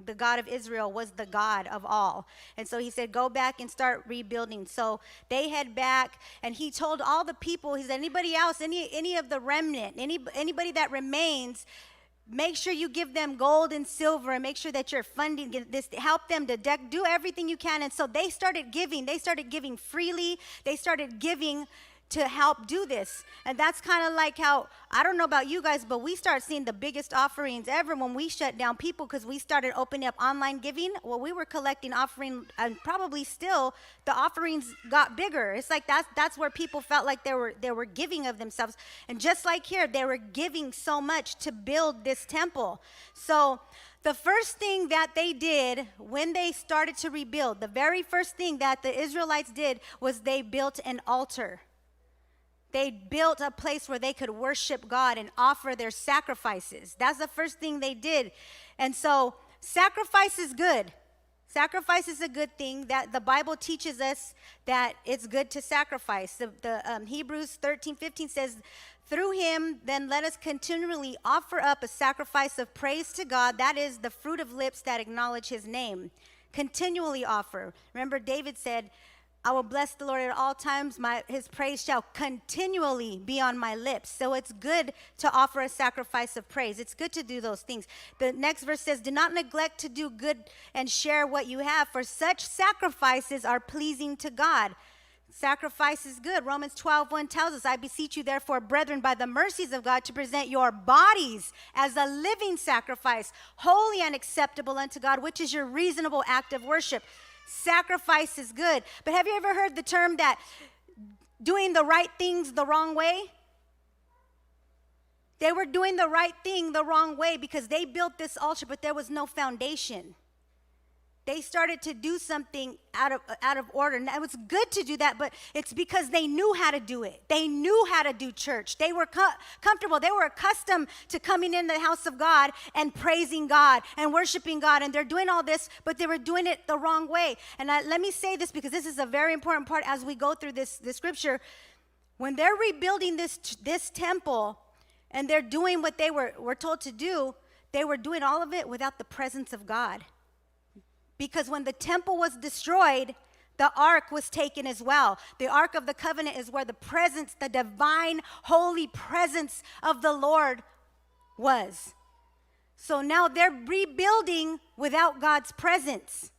the God of Israel was the God of all. And so he said, go back and start rebuilding. So they head back, and he told all the people, he said, anybody else, any of the remnant, anybody that remains, make sure you give them gold and silver, and make sure that you're funding this, help them to do everything you can. And so they started giving freely. They started giving to help do this. And that's kind of like how, I don't know about you guys, but we start seeing the biggest offerings ever when we shut down people, because we started opening up online giving. Well, we were collecting offering, and probably still the offerings got bigger. It's like that's where people felt like they were giving of themselves. And just like here, they were giving so much to build this temple. So the first thing that they did when they started to rebuild, the very first thing that the Israelites did was they built an altar. They built a place where they could worship God and offer their sacrifices. That's the first thing they did. And so sacrifice is good. Sacrifice is a good thing. That the Bible teaches us that it's good to sacrifice. The Hebrews 13:15 says, through him, then let us continually offer up a sacrifice of praise to God. That is the fruit of lips that acknowledge his name. Continually offer. Remember, David said, I will bless the Lord at all times. His praise shall continually be on my lips. So it's good to offer a sacrifice of praise. It's good to do those things. The next verse says, do not neglect to do good and share what you have, for such sacrifices are pleasing to God. Sacrifice is good. Romans 12:1 tells us, I beseech you therefore, brethren, by the mercies of God, to present your bodies as a living sacrifice, holy and acceptable unto God, which is your reasonable act of worship. Sacrifice is good. But have you ever heard the term that doing the right things the wrong way? They were doing the right thing the wrong way because they built this altar, but there was no foundation. They started to do something out of order. And it was good to do that, but it's because they knew how to do it. They knew how to do church. They were comfortable. They were accustomed to coming in the house of God and praising God and worshiping God. And they're doing all this, but they were doing it the wrong way. And let me say this, because this is a very important part as we go through this scripture. When they're rebuilding this temple and they're doing what they were told to do, they were doing all of it without the presence of God. Because when the temple was destroyed, the ark was taken as well. The ark of the covenant is where the presence, the divine, holy presence of the Lord was. So now they're rebuilding without God's presence.